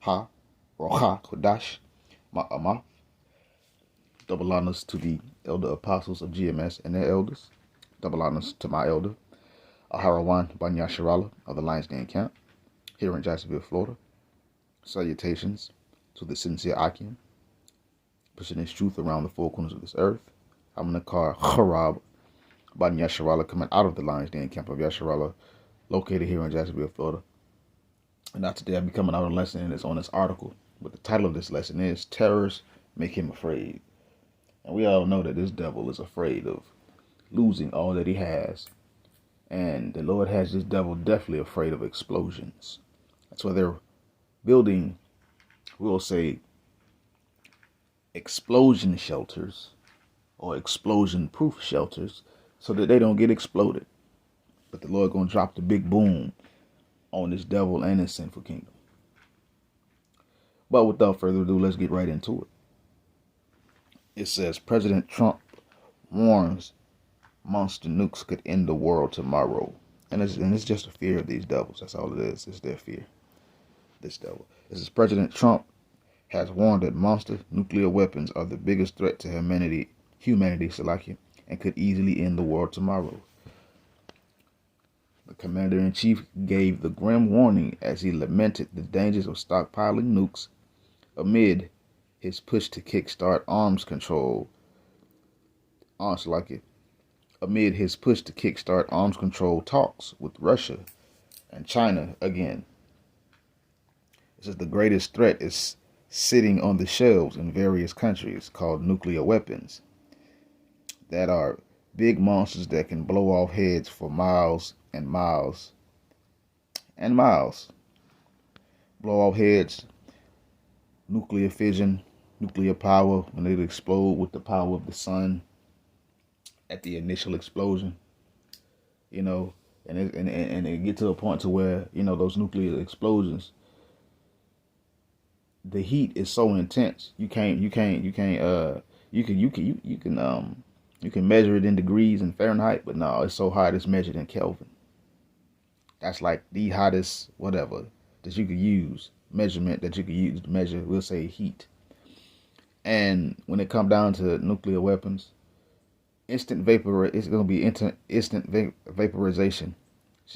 Ha, Rocha Kodash, Ma'amah. Double honors to the elder apostles of GMS and their elders. Double honors to my elder, Aharawan Banyasharala of the Lions Den Camp, here in Jacksonville, Florida. Salutations to the sincere Akim, pushing his truth around the four corners of this earth. I'm Nakar Harab Banyasharala, coming out of the Lions Den Camp of Yasharala, located here in Jacksonville, Florida. And now today I'll be coming out with a lesson, and it's on this article. But the title of this lesson is Terrors Make Him Afraid. And we all know that this devil is afraid of losing all that he has. And the Lord has this devil definitely afraid of explosions. That's why they're building, we'll say, explosion shelters or explosion-proof shelters so that they don't get exploded. But the Lord gonna drop the big boom on this devil and his sinful kingdom. But without further ado, let's get right into it. It says President Trump warns monster nukes could end the world tomorrow. And it's just a fear of these devils. That's all it is. It's their fear. This devil. This is President Trump has warned that monster nuclear weapons are the biggest threat to humanity, Salakia, and could easily end the world tomorrow. The commander-in-chief gave the grim warning as he lamented the dangers of stockpiling nukes amid his push to kickstart arms control. Amid his push to kickstart arms control talks with Russia and China again. This is the greatest threat is sitting on the shelves in various countries called nuclear weapons that are big monsters that can blow off heads for miles and miles and miles. Blow off heads, nuclear fission, nuclear power, when they explode with the power of the sun at the initial explosion, and it get to a point to where, those nuclear explosions, the heat is so intense you can measure it in degrees in Fahrenheit, but no, it's so hot it's measured in Kelvin. That's like the hottest whatever that you could use, measurement that you could use to measure, we'll say, heat. And when it come down to nuclear weapons, it's going to be instant vaporization,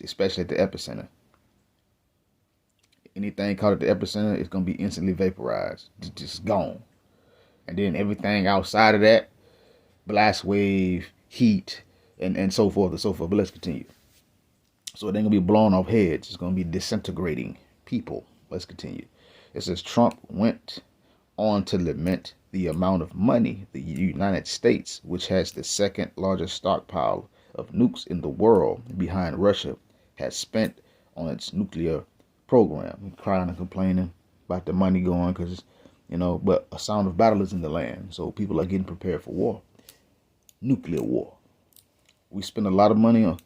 especially at the epicenter. Anything caught at the epicenter is going to be instantly vaporized, just gone. And then everything outside of that, blast wave, heat, and so forth and so forth. But let's continue. So it ain't going to be blowing off heads. It's going to be disintegrating people. Let's continue. It says Trump went on to lament the amount of money the United States, which has the second largest stockpile of nukes in the world behind Russia, has spent on its nuclear program. Crying and complaining about the money going because, but a sound of battle is in the land. So people are getting prepared for war. Nuclear war. We spend a lot of money on,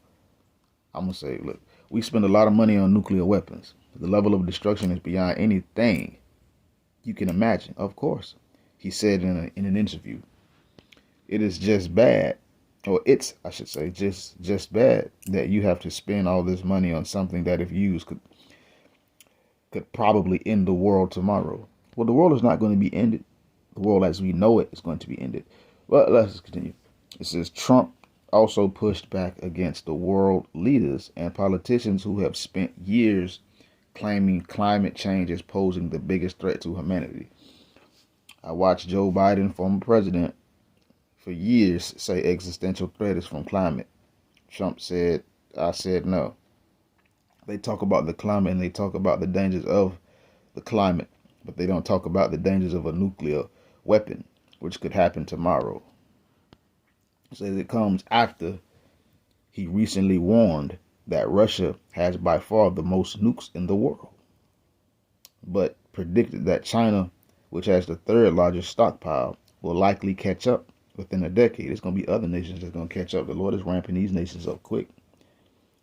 we spend a lot of money on nuclear weapons. The level of destruction is beyond anything you can imagine. Of course, he said in an interview, it is just bad, or it's, I should say, just bad that you have to spend all this money on something that if used could probably end the world tomorrow. Well, the world is not going to be ended. The world as we know it is going to be ended. Well, let's continue. It says Trump also pushed back against the world leaders and politicians who have spent years claiming climate change is posing the biggest threat to humanity. I watched Joe Biden, former president, for years say existential threat is from climate. Trump said, I said no. They talk about the climate and they talk about the dangers of the climate, but they don't talk about the dangers of a nuclear weapon, which could happen tomorrow. So it comes after he recently warned that Russia has by far the most nukes in the world, but predicted that China, which has the third largest stockpile, will likely catch up within a decade. It's going to be other nations that's going to catch up. The Lord is ramping these nations up quick.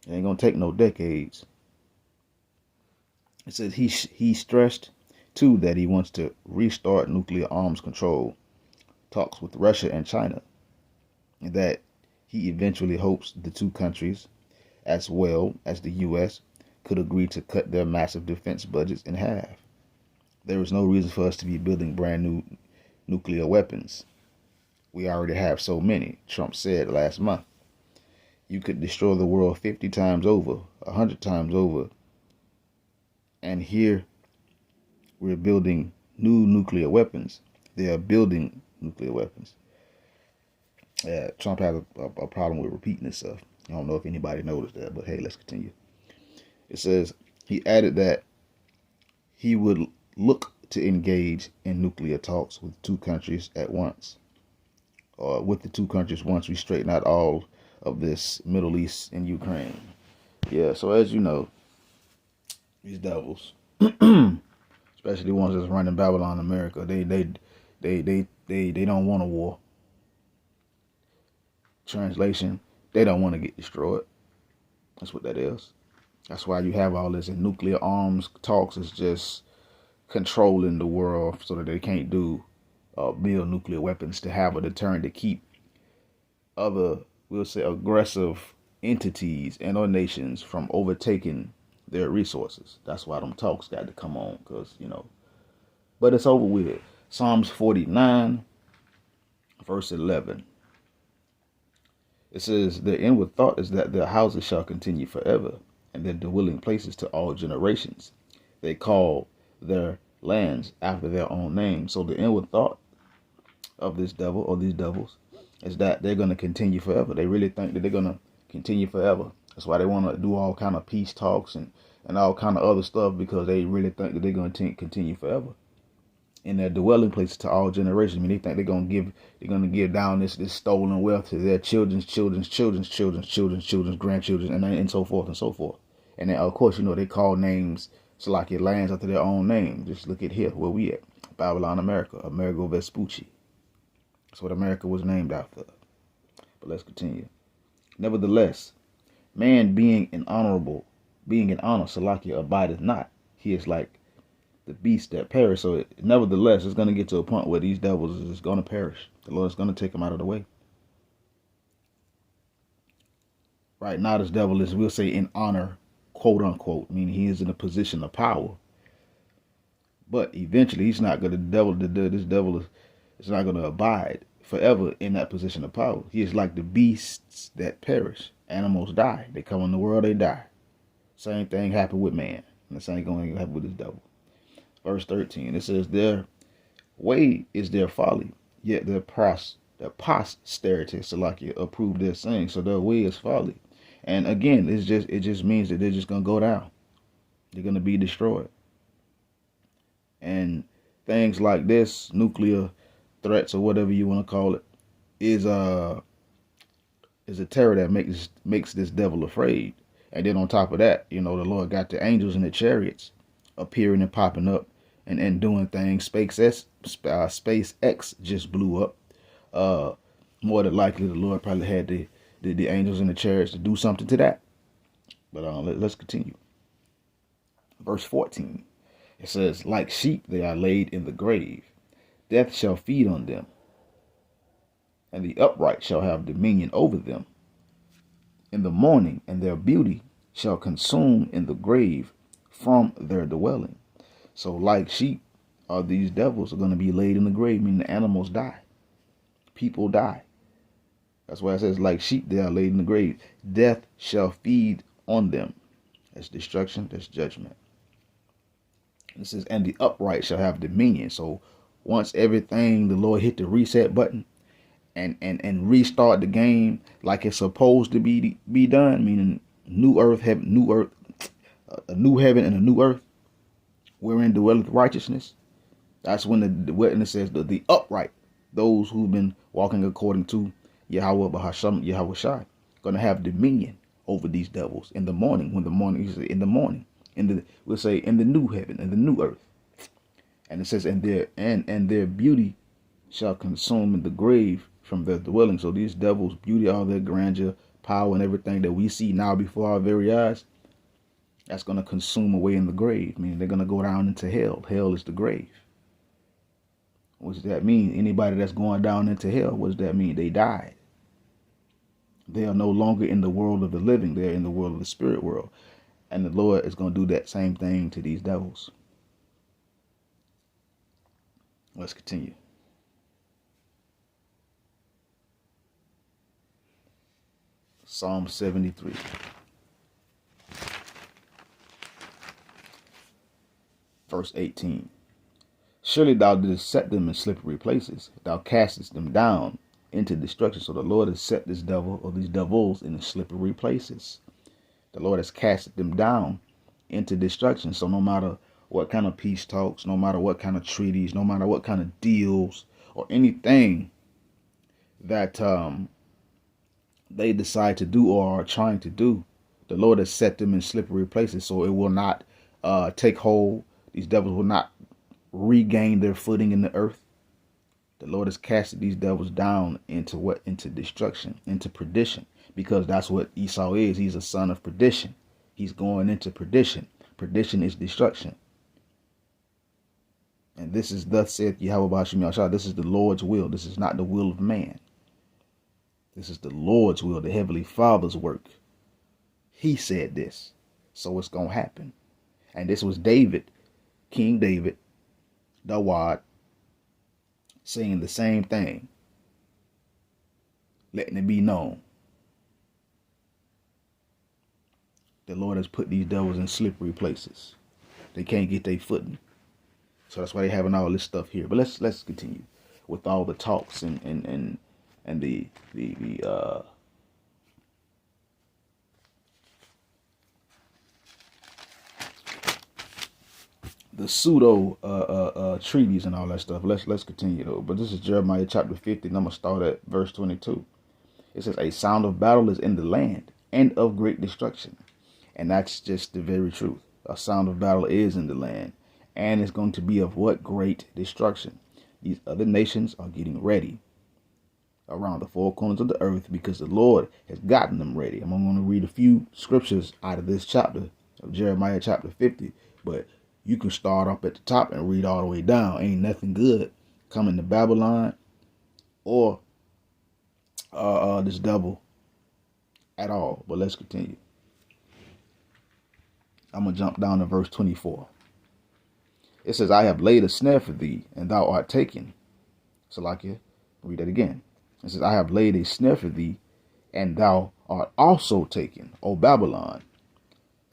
It ain't going to take no decades. It says he stressed, too, that he wants to restart nuclear arms control talks with Russia and China, and that he eventually hopes the two countries, as well as the U.S., could agree to cut their massive defense budgets in half. There is no reason for us to be building brand new nuclear weapons. We already have so many. Trump said last month, you could destroy the world 50 times over, 100 times over. And here we're building new nuclear weapons. They are building nuclear weapons. Trump has a problem with repeating himself. I don't know if anybody noticed that, but hey, let's continue. It says he added that he would look to engage in nuclear talks with two countries at once, or with the two countries once we straighten out all of this Middle East and Ukraine. Yeah, so as you know, these devils, especially the ones that's running Babylon America, they don't want a war. Translation, they don't want to get destroyed. That's what that is. That's why you have all this, and nuclear arms talks is just controlling the world so that they can't build nuclear weapons to have a deterrent to keep other, we'll say, aggressive entities and or nations from overtaking their resources. That's why them talks got to come on, because, but it's over with. Psalms 49, verse 11. It says, their inward thought is that their houses shall continue forever, and their dwelling places to all generations. They call their lands after their own name. So the inward thought of this devil, or these devils, is that they're going to continue forever. They really think that they're going to continue forever. That's why they want to do all kind of peace talks and all kind of other stuff, because they really think that they're going to continue forever in their dwelling places to all generations. I mean, they think they're going to give down this stolen wealth to their children's grandchildren, and so forth and so forth. And then, of course, they call names, so like your lands after their own name. Just look at here where we at, Babylon, America, Amerigo Vespucci. That's what America was named after. But let's continue. Nevertheless, man being in honor, Salakia, abideth not. He is like the beast that perish. So nevertheless, it's going to get to a point where these devils is going to perish. The Lord is going to take them out of the way. Right now, this devil is, we'll say, in honor, quote unquote, meaning he is in a position of power. But eventually, he's not going to, this devil is not going to abide forever in that position of power. He is like the beasts that perish. Animals die. They come in the world, they die. Same thing happened with man. And the same going to happen with this devil. Verse 13, it says, their way is their folly, yet their posterity, Salakia, approve their saying. So their way is folly. And again, it just means that they're just going to go down. They're going to be destroyed. And things like this, nuclear threats or whatever you want to call it, is a terror that makes this devil afraid. And then on top of that, the Lord got the angels in the chariots appearing and popping up and doing things. SpaceX just blew up. More than likely, the Lord probably had the angels in the chariots to do something to that. But let's continue. Verse 14, it says, like sheep they are laid in the grave. Death shall feed on them, and the upright shall have dominion over them. In the morning, and their beauty shall consume in the grave from their dwelling. So like sheep, these devils are going to be laid in the grave, meaning the animals die. People die. That's why it says, like sheep, they are laid in the grave. Death shall feed on them. That's destruction, that's judgment. It says, and the upright shall have dominion. So once everything, the Lord hit the reset button and restart the game like it's supposed to be done, meaning a new heaven and a new earth, wherein dwelleth righteousness. That's when the witness says the upright, those who've been walking according to Yahweh Bahasham, Yahweh Shai, going to have dominion over these devils in the morning. We'll say in the new heaven and the new earth. And it says, and their beauty shall consume in the grave from their dwelling. So these devils' beauty, all their grandeur, power, and everything that we see now before our very eyes, that's going to consume away in the grave. Meaning they're going to go down into hell. Hell is the grave. What does that mean? Anybody that's going down into hell, what does that mean? They died. They are no longer in the world of the living. They're in the world of the spirit world. And the Lord is going to do that same thing to these devils. Let's continue. Psalm 73. Verse 18. Surely thou didst set them in slippery places. Thou castest them down into destruction. So the Lord has set this devil or these devils in slippery places. The Lord has casted them down into destruction. So no matter what kind of peace talks, no matter what kind of treaties, no matter what kind of deals or anything that they decide to do or are trying to do, the Lord has set them in slippery places, so it will not take hold. These devils will not regain their footing in the earth. The Lord has casted these devils down into what? Into destruction, into perdition, because that's what Esau is. He's a son of perdition. He's going into perdition. Perdition is destruction. And this is thus saith Yahweh Ba'ashem Yahshua. This is the Lord's will. This is not the will of man. This is the Lord's will, the Heavenly Father's work. He said this, so it's going to happen. And this was David, King David, Dawad, saying the same thing, letting it be known. The Lord has put these devils in slippery places. They can't get their footing. So that's why they're having all this stuff here. But let's continue with all the talks and the pseudo treaties and all that stuff. Let's continue though. But this is Jeremiah chapter 50, and I'm gonna start at verse 22. It says, "A sound of battle is in the land, and of great destruction." And that's just the very truth. A sound of battle is in the land, and it's going to be of what? Great destruction. These other nations are getting ready around the four corners of the earth because the Lord has gotten them ready. I'm going to read a few scriptures out of this chapter of Jeremiah chapter 50, but you can start up at the top and read all the way down. Ain't nothing good coming to Babylon or this devil at all. But let's continue. I'm going to jump down to verse 24. It says, "I have laid a snare for thee, and thou art taken." Salakia, read that again. It says, "I have laid a snare for thee, and thou art also taken, O Babylon,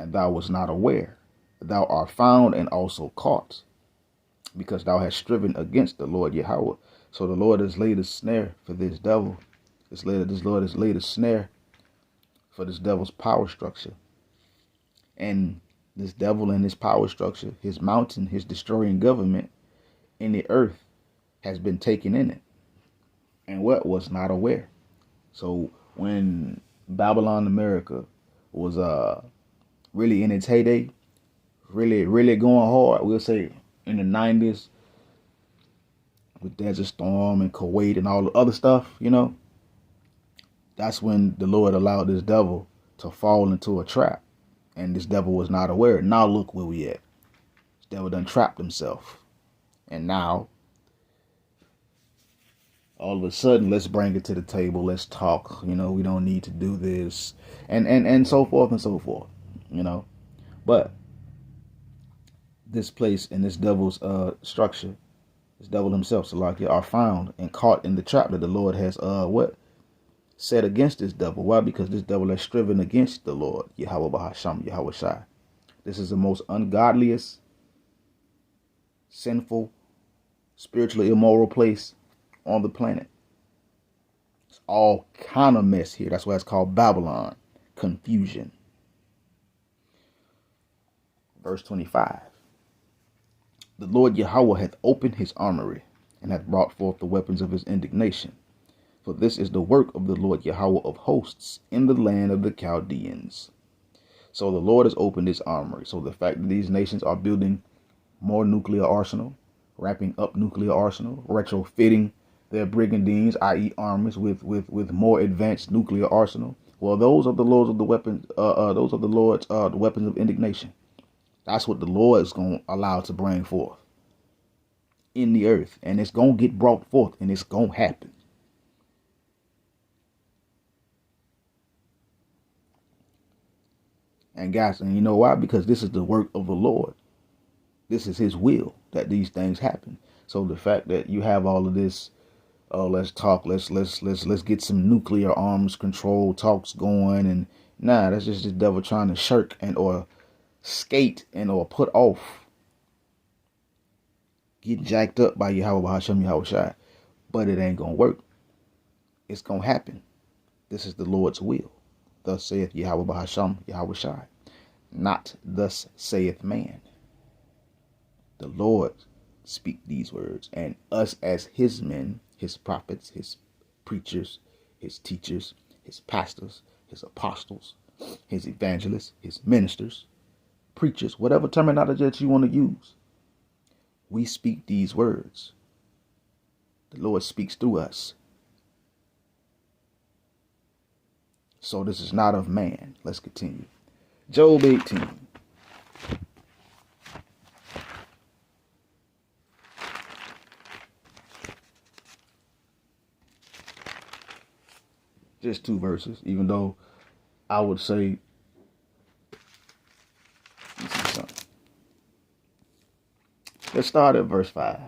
and thou wast not aware. Thou art found and also caught, because thou hast striven against the Lord Yahweh." So the Lord has laid a snare for this devil. This Lord has laid a snare for this devil's power structure. And this devil and his power structure, his mountain, his destroying government in the earth has been taken in it. And what? Was not aware. So when Babylon America was really in its heyday, really going hard, we'll say in the 90s with Desert Storm and Kuwait and all the other stuff, that's when the Lord allowed this devil to fall into a trap. And this devil was not aware. Now look where we at. This devil done trapped himself. And now, all of a sudden, let's bring it to the table. Let's talk. We don't need to do this. And so forth and so forth. But this place and this devil's structure, this devil himself, Salakia, are found and caught in the trap that the Lord has set against this devil. Why? Because this devil has striven against the Lord, Yahweh Bahasham, Yahweh Shai. This is the most ungodliest, sinful, spiritually immoral place on the planet. It's all kind of mess here. That's why it's called Babylon, confusion. Verse 25. "The Lord Yahweh hath opened his armory, and hath brought forth the weapons of his indignation. For this is the work of the Lord Yahweh of hosts in the land of the Chaldeans." So the Lord has opened his armory. So the fact that these nations are building more nuclear arsenal, wrapping up nuclear arsenal, retrofitting their brigandines, i.e. armies, with more advanced nuclear arsenal. Well, those are the Lord's of the weapons. Those are the Lord's the weapons of indignation. That's what the Lord is going to allow to bring forth in the earth, and it's going to get brought forth, and it's going to happen. And guys, and you know why? Because this is the work of the Lord. This is his will that these things happen. So the fact that you have all of this, let's talk, let's get some nuclear arms control talks going, and nah, that's just the devil trying to shirk and or skate and or put off, get jacked up by Yahweh Hashem Yahweh Shai. But it ain't gonna work. It's gonna happen. This is the Lord's will. Thus saith Yahweh Hashem Yahweh Shai. Not thus saith man. The Lord speak these words, and us as his men, his prophets, his preachers, his teachers, his pastors, his apostles, his evangelists, his ministers, preachers, whatever terminology that you want to use, we speak these words. The Lord speaks through us. So this is not of man. Let's continue. Job 18. Just 2 verses, even though I would say, let's start at verse 5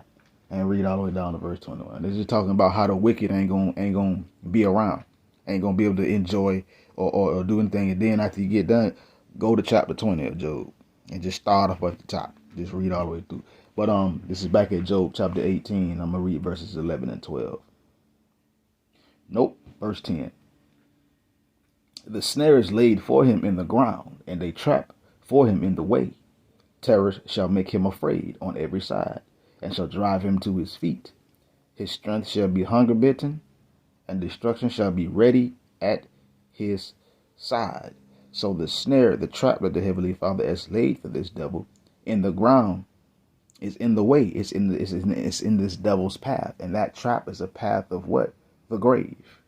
and read all the way down to verse 21. This is talking about how the wicked ain't gonna be around, ain't gonna be able to enjoy or do anything. And then after you get done, go to chapter 20 of Job and just start off at the top. Just read all the way through. But this is back at Job chapter 18. I'm gonna read verses 11 and 12. Nope, verse 10. The snare is laid for him in the ground, and a trap for him in the way. Terror shall make him afraid on every side, and shall drive him to his feet. His strength shall be hunger bitten, and destruction shall be ready at his side. So the snare, the trap that the Heavenly Father has laid for this devil in the ground is in the way. It's in this devil's path, and that trap is a path of what? The grave,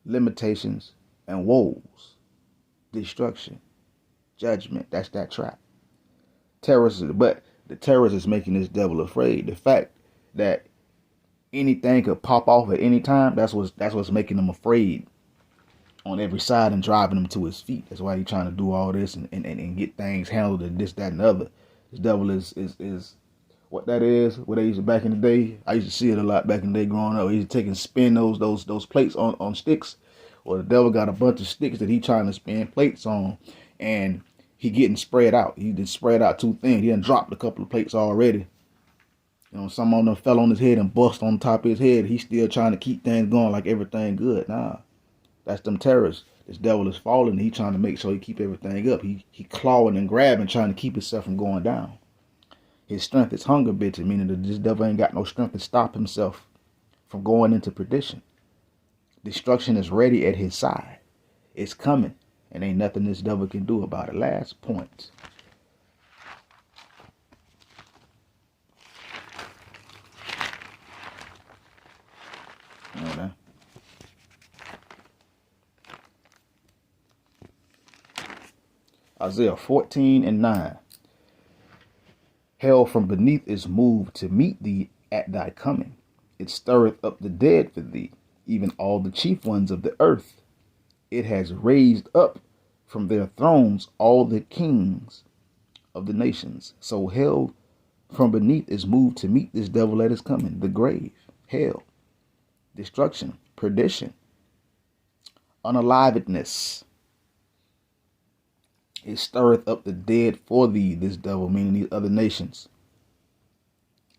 limitations and woes, destruction, judgment. That's that trap. But the terrorist is making this devil afraid. The fact that anything could pop off at any time, that's what's making him afraid on every side and driving him to his feet. That's why he's trying to do all this and get things handled and this, that, and the other. This devil is what that is. What they used to back in the day. I used to see it a lot back in the day growing up. He used to take and spin those plates on sticks. Or the devil got a bunch of sticks that he trying to spin plates on, and he getting spread out. He just spread out too thin. He done dropped a couple of plates already. You know, some of them fell on his head and bust on top of his head. He's still trying to keep things going like everything good. Nah, that's them terrorists. This devil is falling. He trying to make sure he keep everything up. He clawing and grabbing, trying to keep himself from going down. His strength is hunger bitten, meaning that this devil ain't got no strength to stop himself from going into perdition. Destruction is ready at his side. It's coming, and ain't nothing this devil can do about it. Last point. Okay. Isaiah 14 and 9. Hell from beneath is moved to meet thee at thy coming. It stirreth up the dead for thee, even all the chief ones of the earth. It has raised up from their thrones all the kings of the nations. So hell from beneath is moved to meet this devil that is coming. The grave, hell, destruction, perdition, unalivedness. It stirreth up the dead for thee, this devil, meaning these other nations.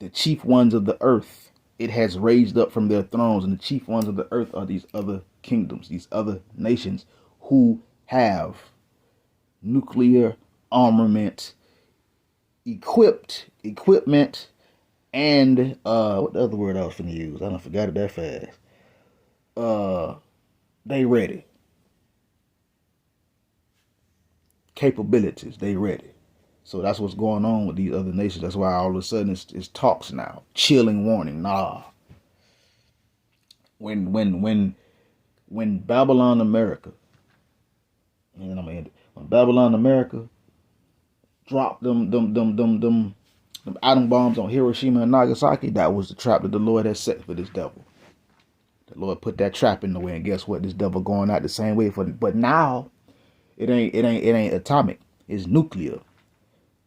The chief ones of the earth. It has raised up from their thrones, and the chief ones of the earth are these other kingdoms, these other nations who have nuclear armament, equipment, and what the other word I was finna use? I done forgot it that fast. They ready. Capabilities, they ready. So that's what's going on with these other nations. That's why all of a sudden it's talks now. Chilling warning. Nah. When Babylon America, and I'm gonna end it. When Babylon America dropped them atom bombs on Hiroshima and Nagasaki, that was the trap that the Lord had set for this devil. The Lord put that trap in the way, and guess what? This devil going out the same way but now it ain't atomic. It's nuclear.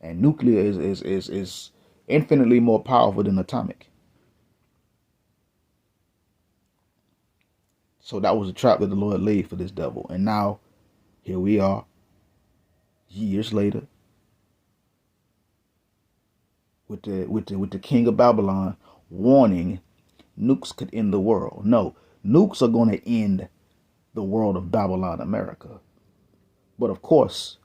And nuclear is infinitely more powerful than atomic. So that was a trap that the Lord laid for this devil. And now, here we are, years later, with the king of Babylon warning nukes could end the world. No, nukes are going to end the world of Babylon, America. But of course,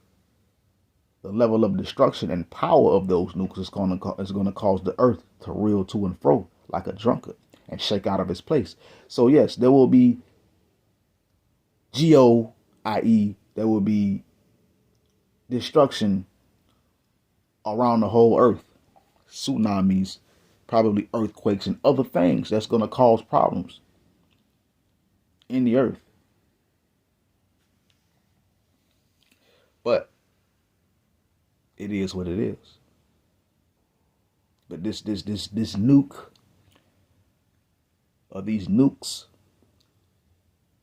the level of destruction and power of those nukes is going to cause the earth to reel to and fro like a drunkard and shake out of its place. So yes, there will be i.e., there will be destruction around the whole earth. Tsunamis, probably earthquakes and other things that's going to cause problems in the earth. But it is what it is. But this nuke, or these nukes,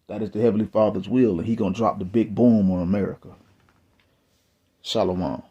that is the Heavenly Father's will, and He gonna drop the big boom on America. Shalom.